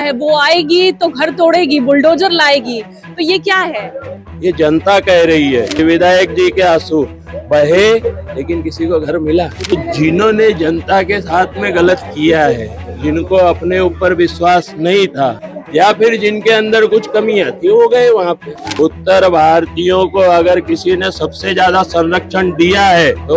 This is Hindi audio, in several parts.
है वो आएगी तो घर तोड़ेगी, बुलडोजर लाएगी, तो ये क्या है? ये जनता कह रही है। विधायक जी के आंसू बहे लेकिन किसी को घर मिला? तो जिन्होंने जनता के साथ में गलत किया है, जिनको अपने ऊपर विश्वास नहीं था या फिर जिनके अंदर कुछ कमियां थी, वो गए वहाँ पे। उत्तर भारतीयों को अगर किसी ने सबसे ज्यादा संरक्षण दिया है तो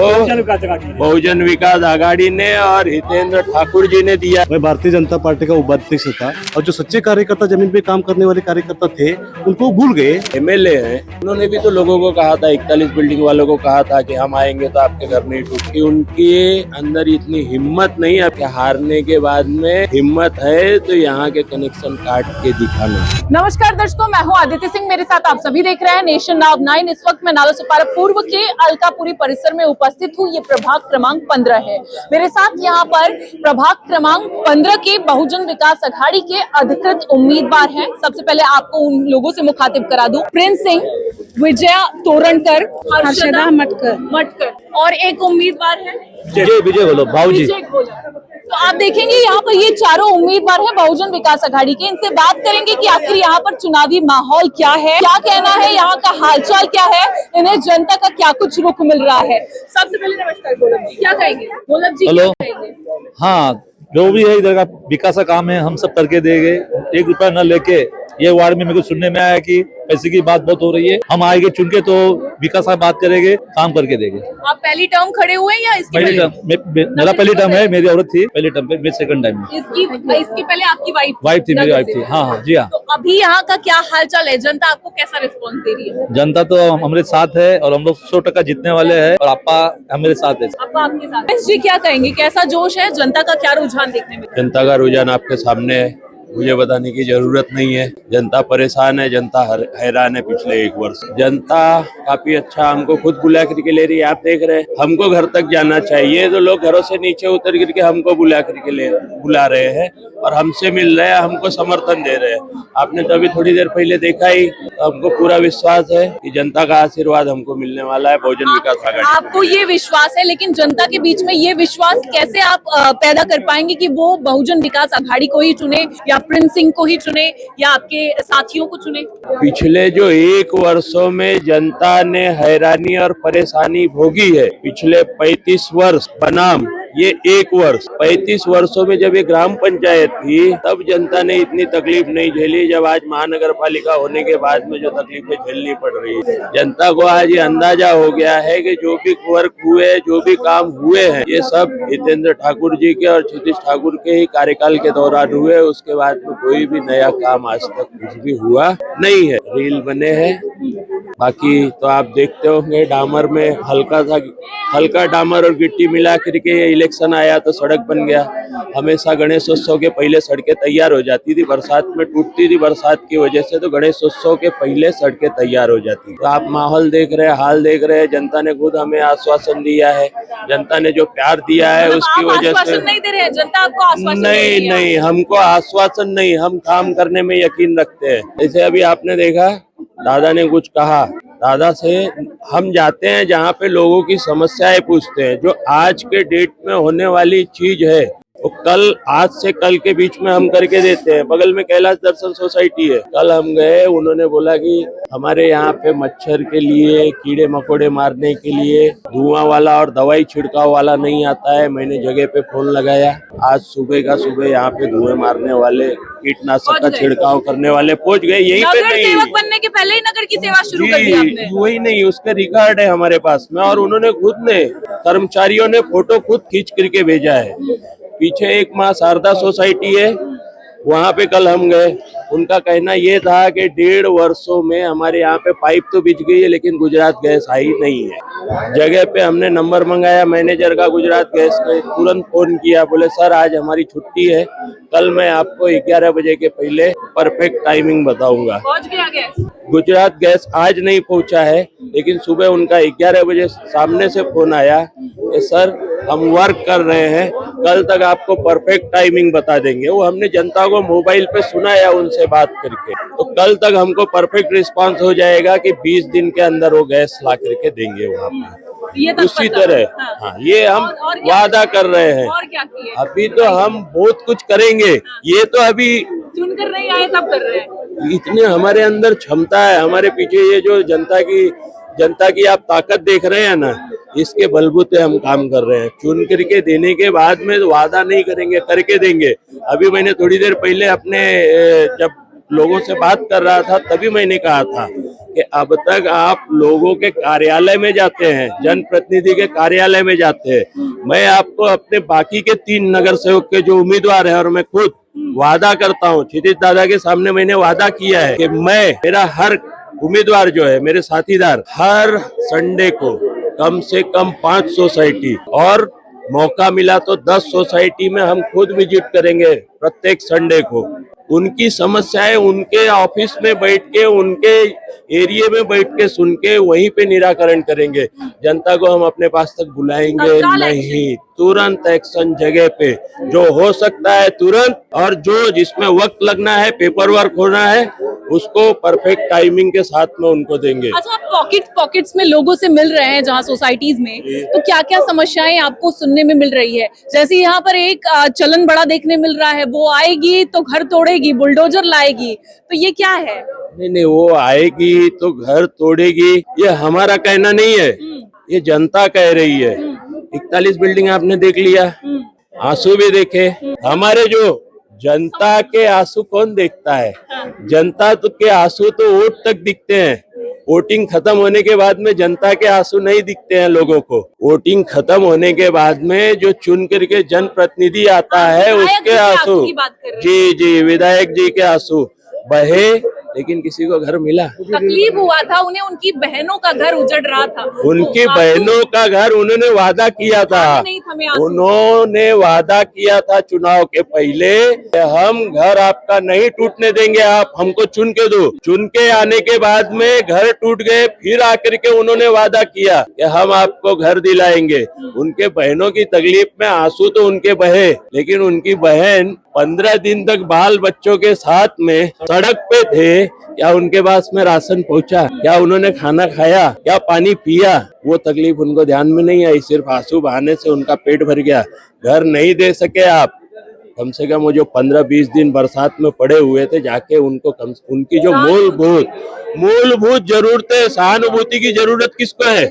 बहुजन विकास आघाड़ी ने और हितेंद्र ठाकुर जी ने दिया। मैं भारतीय जनता पार्टी का उपाध्यक्ष था और जो सच्चे कार्यकर्ता, जमीन पे काम करने वाले कार्यकर्ता थे, उनको भूल गए। एमएलए हैं, उन्होंने भी तो लोगों को कहा था, 41 बिल्डिंग वालों को कहा था कि हम आएंगे तो आपके घर नहीं टूटेंगे। उनके अंदर इतनी हिम्मत नहीं है कि हारने के बाद में हिम्मत है तो यहाँ के कनेक्शन काट के दिखाना। नमस्कार दर्शकों, मैं हूं आदित्य सिंह, मेरे साथ आप सभी देख रहे हैं नेशन नाउ 9। इस वक्त मैं नालासोपारा पूर्व के अलकापुरी परिसर में उपस्थित हूं। ये प्रभाग क्रमांक 15 है। मेरे साथ यहाँ पर प्रभाग क्रमांक 15 के बहुजन विकास अघाड़ी के अधिकृत उम्मीदवार हैं। सबसे पहले आपको उन लोगों से मुखातिब करा दूं। प्रिंस सिंह, विजया तोरणकर, हर्षदा मटकर और एक उम्मीदवार है विजय बोलो भाऊजी। तो आप देखेंगे यहाँ पर ये चारों उम्मीदवार हैं बहुजन विकास अघाड़ी के। इनसे बात करेंगे कि आखिर यहाँ पर चुनावी माहौल क्या है, क्या कहना है, यहाँ का हालचाल क्या है, इन्हें जनता का क्या कुछ रुख मिल रहा है। सबसे पहले नमस्कार गोलब जी, क्या कहेंगे? गोलब जी क्या कहेंगे? हाँ, जो भी है इधर का विकास का काम है, हम सब करके देंगे। 1 रुपया न लेके। ये वार्ड में मेरे को सुनने में आया कि पैसे की बात बहुत हो रही है। हम आएंगे चुन के तो विकास का बात करेंगे, काम करके देंगे। आप पहली टर्म खड़े हुए हैं या इसके पहली टर्म? मेरा पहली टर्म है, मेरी औरत थी पहली टर्म पे, मेरी सेकंड टाइम में। इसके पहले आपकी वाइफ थी, मेरी वाइफ थी। हाँ जी हाँ। तो अभी यहाँ का क्या हालचाल है? जनता आपको कैसा रिस्पॉन्स दे रही है? जनता तो हमारे साथ है और हम लोग 100% जीतने वाले हैं और आपा हमारे साथ है। आपका आपके साथ जी, क्या कहेंगे? कैसा जोश है? जनता का क्या रुझान देखने में? जनता का रुझान आपके सामने है, मुझे बताने की जरूरत नहीं है। जनता परेशान है, जनता हैरान है। पिछले 1 वर्ष जनता काफी अच्छा हमको खुद बुला करके ले रही है। आप देख रहे हैं, हमको घर तक जाना चाहिए तो लोग घरों से नीचे उतर करके हमको बुला करके बुला रहे हैं और हमसे मिल रहे हैं, हमको समर्थन दे रहे हैं। आपने तो अभी थोड़ी देर पहले देखा ही, तो हमको पूरा विश्वास है कि जनता का आशीर्वाद हमको मिलने वाला है बहुजन विकास आघाड़ी। आपको ये विश्वास है, लेकिन जनता के बीच में ये विश्वास कैसे आप पैदा कर पाएंगे कि वो बहुजन विकास आघाड़ी को ही चुने या प्रिंस सिंह को ही चुने या आपके साथियों को चुने? पिछले जो 1 वर्षों में जनता ने हैरानी और परेशानी भोगी है, पिछले 35 वर्ष बनाम ये 1 वर्ष, 35 वर्षों में जब ये ग्राम पंचायत थी तब जनता ने इतनी तकलीफ नहीं झेली। जब आज महानगर पालिका होने के बाद में जो तकलीफें झेलनी पड़ रही है, जनता को आज ये अंदाजा हो गया है कि जो भी वर्क हुए, जो भी काम हुए हैं, ये सब हितेंद्र ठाकुर जी के और क्षितिज ठाकुर के ही कार्यकाल के दौरान हुए। उसके बाद में कोई भी नया काम आज तक कुछ भी हुआ नहीं है। रील बने हैं, बाकी तो आप देखते होंगे डामर में हल्का डामर और गिट्टी मिला करके इलेक्शन आया तो सड़क बन गया। हमेशा गणेशोत्सव के पहले सड़कें तैयार हो जाती थी, बरसात में टूटती थी बरसात की वजह से, तो गणेशोत्सव के पहले सड़कें तैयार हो जाती। तो आप माहौल देख रहे हैं, हाल देख रहे हैं। जनता ने खुद हमें आश्वासन दिया है, जनता ने जो प्यार दिया है उसकी वजह से। नहीं दे रहे हैं जनता आपको आश्वासन? नहीं, हमको आश्वासन नहीं, हम काम करने में यकीन रखते हैं। जैसे अभी आपने देखा, दादा ने कुछ कहा, दादा से हम जाते हैं जहाँ पे लोगों की समस्याएं पूछते हैं। जो आज के डेट में होने वाली चीज है वो आज से कल के बीच में हम करके देते हैं। बगल में कैलाश दर्शन सोसाइटी है, कल हम गए, उन्होंने बोला कि हमारे यहाँ पे मच्छर के लिए, कीड़े मकोड़े मारने के लिए धुआं वाला और दवाई छिड़काव वाला नहीं आता है। मैंने जगह पे फोन लगाया, आज सुबह का सुबह यहाँ पे धुएं मारने वाले, कीटनाशक का छिड़काव करने वाले पहुंच गए। यहीं पे नहीं, सेवक बनने के पहले ही नगर की सेवा शुरू कर दी आपने? वही नहीं, उसका रिकॉर्ड है हमारे पास में और उन्होंने खुद ने, कर्मचारियों ने फोटो खुद खींच करके भेजा है। पीछे एक माँ शारदा सोसाइटी है, वहाँ पे कल हम गए। उनका कहना ये था कि 1.5 वर्षों में हमारे यहाँ पे पाइप तो बिछ गई है लेकिन गुजरात गैस आई नहीं है। जगह पे हमने नंबर मंगाया मैनेजर का गुजरात गैस का, तुरंत फोन किया, बोले सर आज हमारी छुट्टी है, कल मैं आपको 11 बजे के पहले परफेक्ट टाइमिंग बताऊंगा। पहुंच गया गैस? गुजरात गैस आज नहीं पहुंचा है, लेकिन सुबह उनका 11 बजे सामने से फोन आया कि सर हम वर्क कर रहे हैं, कल तक आपको परफेक्ट टाइमिंग बता देंगे। वो हमने जनता को मोबाइल पे सुनाया उनसे बात करके, तो कल तक हमको परफेक्ट रिस्पांस हो जाएगा कि 20 दिन के अंदर वो गैस ला करके देंगे वहाँ पे। ये उसी तत्परता। तरह हाँ। हाँ, ये हम और क्या वादा कर रहे हैं। और क्या किए? अभी तो हम बहुत कुछ करेंगे, ये तो अभी चुन कर नहीं आए तब कर रहे हैं। इतने हमारे अंदर क्षमता है, हमारे पीछे ये जो जनता की आप ताकत देख रहे हैं ना, इसके बलबूते हम काम कर रहे हैं। चुन करके देने के बाद में वादा नहीं करेंगे, करके देंगे। अभी मैंने थोड़ी देर पहले अपने जब लोगों से बात कर रहा था तभी मैंने कहा था कि अब तक आप लोगों के कार्यालय में जाते हैं, जनप्रतिनिधि के कार्यालय में जाते हैं। मैं आपको अपने बाकी के 3 नगर सेवक के जो उम्मीदवार है और मैं खुद वादा करता हूँ, क्षितिज दादा के सामने मैंने वादा किया है कि मेरा हर उम्मीदवार जो है, मेरे साथीदार, हर संडे को कम से कम 5 सोसाइटी और मौका मिला तो 10 सोसाइटी में हम खुद विजिट करेंगे प्रत्येक संडे को। उनकी समस्याएं उनके ऑफिस में बैठ के, उनके एरिया में बैठ के सुन के वहीं पे निराकरण करेंगे। जनता को हम अपने पास तक बुलाएंगे नहीं, तुरंत एक्शन जगह पे जो हो सकता है तुरंत, और जो जिसमें वक्त लगना है, पेपर वर्क होना है, उसको परफेक्ट टाइमिंग के साथ में उनको देंगे। अच्छा, आप पॉकेट्स में लोगों से मिल रहे हैं जहाँ सोसाइटीज में, तो क्या क्या समस्याएं आपको सुनने में मिल रही है? जैसे यहाँ पर एक चलन बड़ा देखने मिल रहा है, वो आएगी तो घर तोड़ेगी, बुलडोजर लाएगी, तो ये क्या है? नहीं, वो आएगी तो घर तोड़ेगी, ये हमारा कहना नहीं है, ये जनता कह रही है। 41 बिल्डिंग आपने देख लिया, आंसू भी देखे। हमारे जो जनता के आंसू कौन देखता है? जनता तो के आंसू तो वोट तक दिखते हैं। वोटिंग खत्म होने के बाद में जनता के आंसू नहीं दिखते हैं लोगों को। वोटिंग खत्म होने के बाद में जो चुन करके जनप्रतिनिधि आता है उसके आंसू, जी, विधायक जी के आंसू बहे, लेकिन किसी को घर मिला? तकलीफ हुआ था उन्हें, उनकी बहनों का घर उजड़ रहा था, उनकी बहनों का घर उन्होंने वादा किया था, उन्होंने वादा किया था चुनाव के पहले, हम घर आपका नहीं टूटने देंगे, आप हमको चुन के दो। चुन के आने के बाद में घर टूट गए, फिर आकर के उन्होंने वादा किया कि हम आपको घर दिलाएंगे। उनके बहनों की तकलीफ में आंसू तो उनके बहे, लेकिन उनकी बहन 15 दिन तक बाल बच्चों के साथ में सड़क पे थे। क्या उनके पास में राशन पहुंचा? क्या उन्होंने खाना खाया? क्या पानी पिया? वो तकलीफ उनको ध्यान में नहीं आई, सिर्फ आंसू बहाने से उनका पेट भर गया। घर नहीं दे सके आप, कम से कम वो जो 15-20 दिन बरसात में पड़े हुए थे, जाके उनको उनकी जो मूलभूत जरूरतें, सहानुभूति की जरूरत किसको है?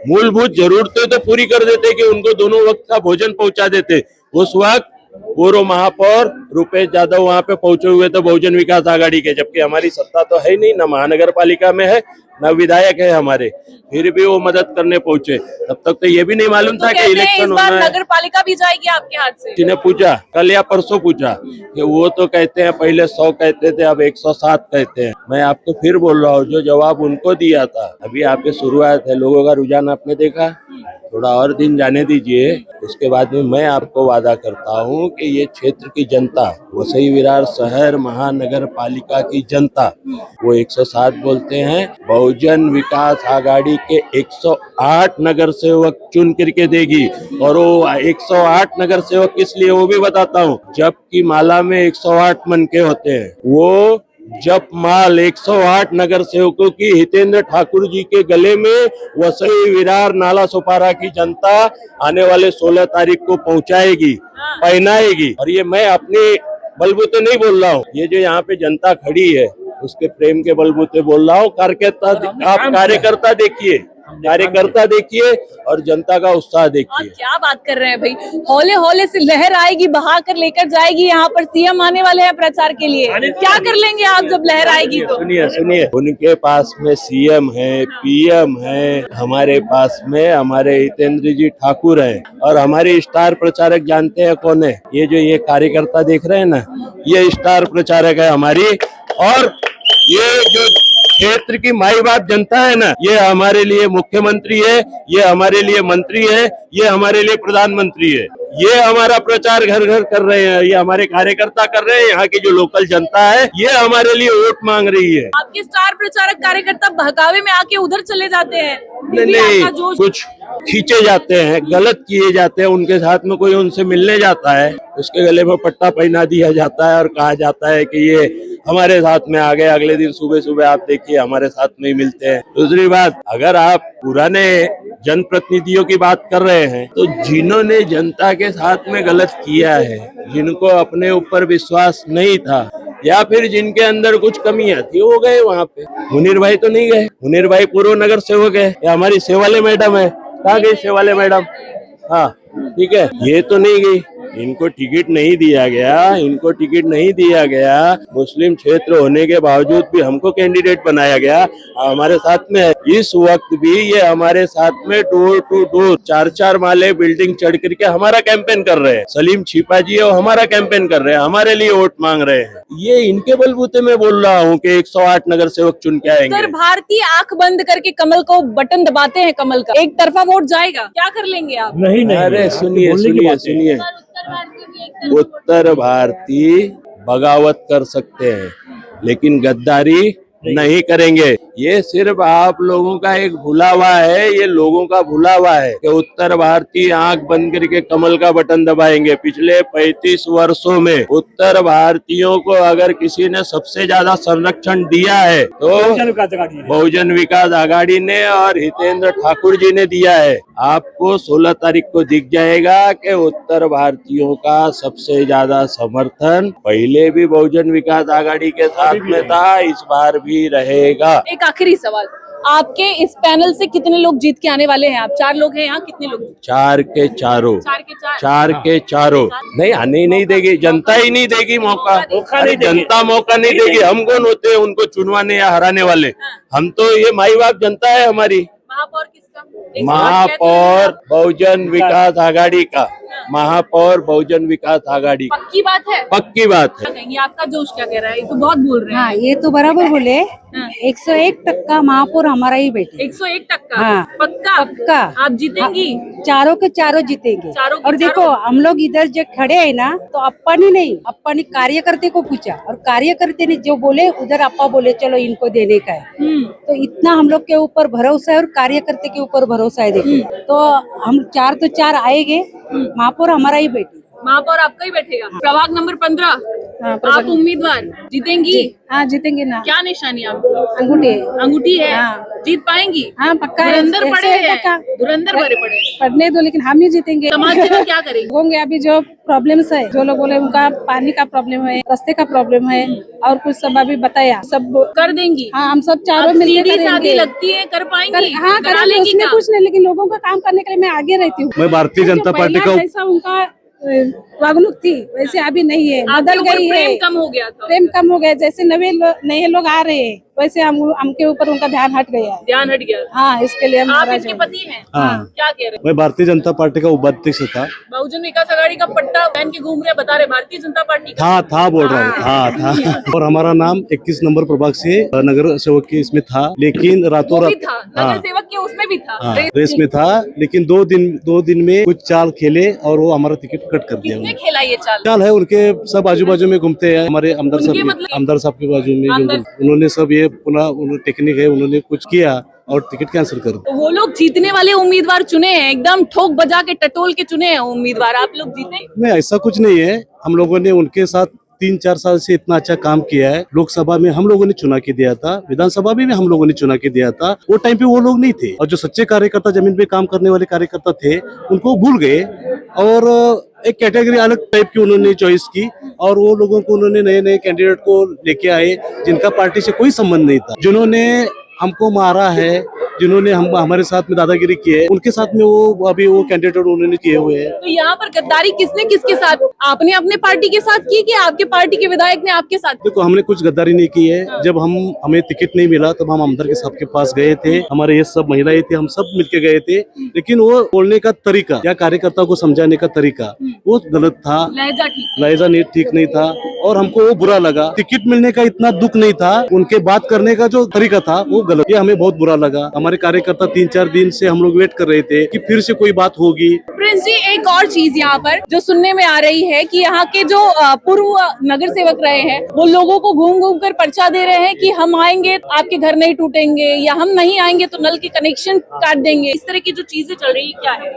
मूलभूत जरूरतें तो पूरी कर देते कि उनको दोनों वक्त का भोजन पहुंचा देते। उस वक्त पूर्व महापौर रुपेश यादव वहां पे पहुंचे हुए थे बहुजन विकास आघाड़ी के, जबकि हमारी सत्ता तो है नहीं, न महानगर पालिका में है न विधायक है हमारे, फिर भी वो मदद करने पहुंचे। तब तक तो ये भी नहीं मालूम था कि इलेक्शन होना है। नगर पालिका भी जाएगी आपके हाथ से? जिन्हें पूछा कल या परसों पूछा कि वो तो कहते हैं पहले 100 कहते थे, अब 107 कहते हैं। मैं आपको फिर बोल रहा हूँ, जो जवाब उनको दिया था, अभी आपके शुरुआत है, लोगों का रुझान आपने देखा, थोड़ा और दिन जाने दीजिए, उसके बाद में मैं आपको वादा करता हूँ कि ये क्षेत्र की जनता, वसई विरार शहर महानगर पालिका की जनता, वो 107 बोलते हैं, बहुजन विकास आघाड़ी के 108 नगर सेवक चुन करके देगी। और वो 108 नगर सेवक किस लिए, वो भी बताता हूँ। जबकि माला में 108 मनके होते हैं, वो जब माल 108 नगर सेवकों की हितेंद्र ठाकुर जी के गले में वसई विरार नाला सुपारा की जनता आने वाले 16 तारीख को पहुंचाएगी, पहनाएगी। और ये मैं अपने बलबूते नहीं बोल रहा हूँ, ये जो यहाँ पे जनता खड़ी है उसके प्रेम के बलबूते बोल रहा हूँ। कार्यकर्ता देखिए और जनता का उत्साह देखिए। क्या बात कर रहे हैं भाई, हौले हौले से लहर आएगी, बहा कर लेकर जाएगी। यहाँ पर सीएम आने वाले हैं प्रचार के लिए, क्या कर लेंगे आप जब लहर आएगी तो? सुनिए, उनके पास में सीएम है, पीएम है, हमारे पास में हमारे हितेंद्र जी ठाकुर है, और हमारे स्टार प्रचारक जानते हैं कौन है? ये कार्यकर्ता देख रहे हैं ना, ये स्टार प्रचारक है हमारी। और ये जो क्षेत्र की माई बाप जनता है ना, ये हमारे लिए मुख्यमंत्री है, ये हमारे लिए मंत्री है, ये हमारे लिए प्रधानमंत्री है। ये हमारा प्रचार घर घर कर रहे हैं, ये हमारे कार्यकर्ता कर रहे हैं, यहाँ की जो लोकल जनता है ये हमारे लिए वोट मांग रही है। आपके स्टार प्रचारक कार्यकर्ता बहकावे में आके उधर चले जाते हैं। नहीं आपका जोश कुछ खींचे जाते हैं, गलत किए जाते हैं, उनके साथ में कोई उनसे मिलने जाता है, उसके गले में पट्टा पहना दिया जाता है और कहा जाता है कि ये हमारे साथ में आ गए, अगले दिन सुबह सुबह आप देखिए हमारे साथ में ही मिलते हैं। दूसरी बात, अगर आप पुराने जनप्रतिनिधियों की बात कर रहे हैं तो जिन्होंने जनता के साथ में गलत किया है, जिनको अपने ऊपर विश्वास नहीं था या फिर जिनके अंदर कुछ कमियां थी वो गए वहाँ पे। मुनीर भाई तो नहीं गए, मुनीर भाई पूर्व नगर सेवक है, या हमारी सेवाले मैडम है, कहाँ गई सेवाले मैडम? हाँ ठीक है, ये तो नहीं गई, इनको टिकट नहीं दिया गया, इनको टिकट नहीं दिया गया, मुस्लिम क्षेत्र होने के बावजूद भी हमको कैंडिडेट बनाया गया, हमारे साथ में है। इस वक्त भी ये हमारे साथ में डोर टू डोर 4-4 माले बिल्डिंग चढ़ करके हमारा कैंपेन कर रहे हैं। सलीम छिपा जी है, हमारा कैंपेन कर रहे हैं, हमारे लिए वोट मांग रहे हैं। ये इनके बलबूते में बोल रहा हूँ कि 108 नगर सेवक चुन के आएंगे। उत्तर भारतीय आंख बंद करके कमल को बटन दबाते हैं, कमल का एक तरफा वोट जाएगा, क्या कर लेंगे आप? अरे सुनिए सुनिए सुनिए, उत्तर भारतीय बगावत कर सकते हैं लेकिन गद्दारी नहीं करेंगे। ये सिर्फ आप लोगों का एक भुलावा है, ये लोगों का भुलावा है कि उत्तर भारतीय आंख बंद करके कमल का बटन दबाएंगे। पिछले 35 वर्षों में उत्तर भारतीयों को अगर किसी ने सबसे ज्यादा संरक्षण दिया है तो बहुजन विकास आघाड़ी ने और हितेंद्र ठाकुर जी ने दिया है। आपको 16 तारीख को दिख जाएगा कि उत्तर भारतीयों का सबसे ज्यादा समर्थन पहले भी बहुजन विकास आघाड़ी के साथ में था, इस बार भी रहेगा। एक आखिरी सवाल, आपके इस पैनल से कितने लोग जीत के आने वाले हैं? आप 4 लोग हैं यहाँ, कितने लोग? 4 के चारों, 4 के चारों नहीं आने ही नहीं देगी, जनता ही नहीं देगी मौका। अरे जनता मौका नहीं देगी, हम कौन होते हैं उनको चुनवाने या हराने वाले? हम तो ये माई बाप जनता है हमारी। महापौर किसका? महापौर बहुजन विकास आघाड़ी का, महापौर बहुजन विकास आघाड़ी। पक्की बात है? पक्की बात है। क्या कहेंगे, आपका जोश क्या कह रहा है? ये तो बहुत बोल रहे हैं। हाँ, ये तो बराबर बोले। 101% महापौर हमारा ही बेटे। 101%? हाँ, पक्का? पक्का। आप जीतेंगी? चारों के चारों जीतेंगे। चारों के और देखो चारों? हम लोग इधर जो खड़े हैं ना, तो अप्पा ने नहीं, अप्पा ने कार्यकर्ते को पूछा और कार्यकर्ते ने जो बोले उधर अप्पा बोले चलो इनको देने का है। तो इतना हम लोग के ऊपर भरोसा है और कार्यकर्ते के ऊपर भरोसा है। देखो तो हम 4 तो 4 आएंगे, महापौर हमारा ही बेटे। महापौर आपका ही बैठेगा। प्रभाग नंबर 15 आप उम्मीदवार जीतेंगी? हाँ जीतेंगे ना। क्या निशानी आपकी? अंगूठे। अंगूठी है? हाँ। जीत पाएंगी? हाँ पक्का है। धुरंधर पड़े ऐसे हैं, पक्का। धुरंधर भरे पड़े हैं। पढ़ने दो लेकिन हम ही जीतेंगे। समाज सेवा क्या करेंगे? होंगे अभी जो प्रॉब्लम्स है, जो लोग बोले उनका पानी का प्रॉब्लम है, रास्ते का प्रॉब्लम है और कुछ सब अभी बताया, सब कर देंगी? हाँ हम सब चारों अब मिलकर सीधी सादी करेंगे। लगती है, कर पाएंगी? हाँ करा करेंगे, लेंगी उसमें क्या? कुछ नहीं, लेकिन लोगों का काम करने के लिए मैं आगे रहती हूँ। मैं भारतीय जनता जो पार्टी पहला का जैसा उनका वागनुक थी वैसे अभी नहीं है, आपके बदल ऊपर गई है। प्रेम कम हो गया था? प्रेम कम हो गया, जैसे नए लोग आ रहे हैं वैसे हमके ऊपर उनका ध्यान हट गया है। ध्यान हट गया। हाँ इसके लिए हम आप नाराज इनके हैं। पति हैं? हाँ। क्या कह रहे हैं? मैं भारतीय जनता पार्टी का उपाध्यक्ष था। बहुजन विकास आघाड़ी का पट्टा पहन के घूम रहे, बता रहे भारतीय जनता पार्टी का। था बोल रहा हूँ, था और हमारा नाम 21 नंबर प्रभाग से नगर सेवक के इसमें था, लेकिन रातों वो भी रात था, नगर सेवक के उसमें भी था। रेस में था, लेकिन 2 दिन में कुछ चाल खेले और वो हमारा टिकट कट कर दिया। किसने खेला ये चाल? चाल है उनके, सब आजू बाजू में घूमते हैं, हमारे आमदार उनके साहब मतलब? आमदार साहब के बाजू में आमदार- उन्होंने सब ये पुनः टेक्निक है, उन्होंने कुछ किया और टिकट कैंसिल कर दिया। तो वो लोग जीतने वाले उम्मीदवार चुने हैं, एकदम ठोक बजा के टटोल के चुने हैं उम्मीदवार। आप लोग जीते? नहीं ऐसा कुछ नहीं है, हम लोगों ने उनके साथ 3-4 साल से इतना अच्छा काम किया है। लोकसभा में हम लोगों ने चुना के दिया था, विधानसभा में भी हम लोगों ने चुना के दिया था। वो टाइम पे वो लोग नहीं थे और जो सच्चे कार्यकर्ता, जमीन पे काम करने वाले कार्यकर्ता थे, उनको भूल गए और एक कैटेगरी अलग टाइप की उन्होंने चॉइस की और वो लोगों को उन्होंने नए कैंडिडेट को लेके आए जिनका पार्टी से कोई संबंध नहीं था। जिन्होंने हमको मारा है, जिन्होंने हमारे साथ में दादागिरी की है, उनके साथ में वो अभी वो कैंडिडेट उन्होंने किए हुए हैं। तो यहाँ पर गद्दारी किसने किसके साथ आपने अपने पार्टी के साथ की कि आपके पार्टी के विधायक ने आपके साथ? देखो, हमने कुछ गद्दारी नहीं की है। जब हमें टिकट नहीं मिला तब हम आमदार के साहब के पास गए थे, हमारे ये सब महिलाएं थे, हम सब मिलके गए थे। लेकिन वो बोलने का तरीका या कार्यकर्ताओं को समझाने का तरीका वो गलत था, लहजा ठीक नहीं था और हमको वो बुरा लगा। टिकट मिलने का इतना दुख नहीं था, उनके बात करने का जो तरीका था वो गलत, ये हमें बहुत बुरा लगा। हमारे कार्यकर्ता 3-4 दिन से हम लोग वेट कर रहे थे कि फिर से कोई बात होगी। प्रिंस जी, एक और चीज यहाँ पर जो सुनने में आ रही है कि यहाँ के जो पूर्व नगर सेवक रहे हैं वो लोगों को घूम घूम कर पर्चा दे रहे हैं कि हम आएंगे तो आपके घर नहीं टूटेंगे या हम नहीं आएंगे तो नल के कनेक्शन काट देंगे। इस तरह की जो चीजें चल रही है क्या है?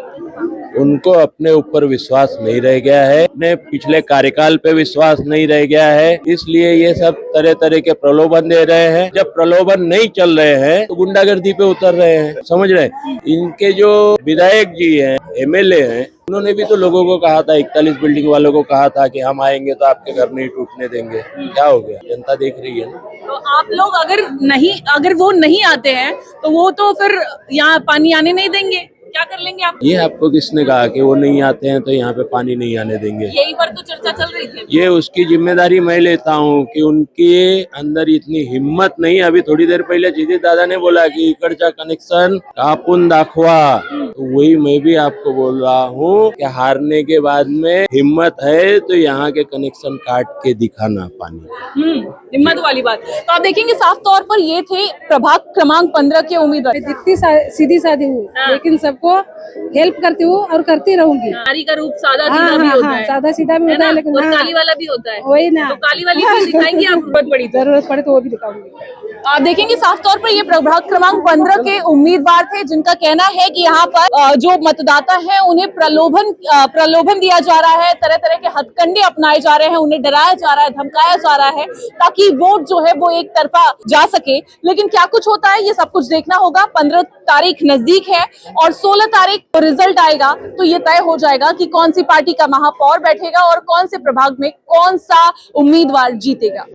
उनको अपने ऊपर विश्वास नहीं रह गया है, अपने पिछले कार्यकाल पे विश्वास नहीं रह गया है, इसलिए ये सब तरह तरह के प्रलोभन दे रहे हैं। जब प्रलोभन नहीं चल रहे हैं तो गुंडागर्दी पे उतर रहे हैं, समझ रहे हैं। इनके जो विधायक जी हैं, एमएलए हैं, उन्होंने भी तो लोगों को कहा था, 41 बिल्डिंग वालों को कहा था कि हम आएंगे तो आपके घर नहीं टूटने देंगे। क्या हो गया? जनता देख रही है ना। तो आप लोग अगर वो नहीं आते हैं तो वो तो फिर यहाँ पानी आने नहीं देंगे, क्या कर लेंगे आप? ये आपको किसने कहा कि वो नहीं आते हैं तो यहाँ पे पानी नहीं आने देंगे? यही पर तो चर्चा चल रही थी। ये उसकी जिम्मेदारी मैं लेता हूँ कि उनके अंदर इतनी हिम्मत नहीं। अभी थोड़ी देर पहले जीती दादा ने बोला कि इकडचा कनेक्शन कापून दाखवा, तो वही मैं भी आपको बोल रहा हूँ कि हारने के बाद में हिम्मत है तो यहाँ के कनेक्शन काट के दिखाना पानी। हिम्मत वाली बात। तो आप देखेंगे साफ तौर पर ये थे प्रभाग क्रमांक 15 के उम्मीदवार। जितनी सीधी सादी हूँ लेकिन सबको हेल्प करती हूँ और करती रहूंगी। नारी का रूप सादा सीधा भी होता है, सादा सीधा भी होता है लेकिन और काली वाला भी होता है। वही ना, तो काली वाली भी दिखाएंगे आप? बहुत बड़ी जरूरत पड़े तो वो भी दिखाऊंगी। आप देखेंगे साफ तौर पर ये प्रभाग क्रमांक 15 के उम्मीदवार थे जिनका कहना है कि यहाँ पर जो मतदाता है उन्हें प्रलोभन दिया जा रहा है, तरह तरह के हथकंडे अपनाए जा रहे हैं, उन्हें डराया जा रहा है, धमकाया जा रहा है ताकि वोट जो है वो एक तरफा जा सके। लेकिन क्या कुछ होता है ये सब कुछ देखना होगा। 15 तारीख नजदीक है और 16 तारीख को रिजल्ट आएगा तो ये तय हो जाएगा कि कौन सी पार्टी का महापौर बैठेगा और कौन से प्रभाग में कौन सा उम्मीदवार जीतेगा।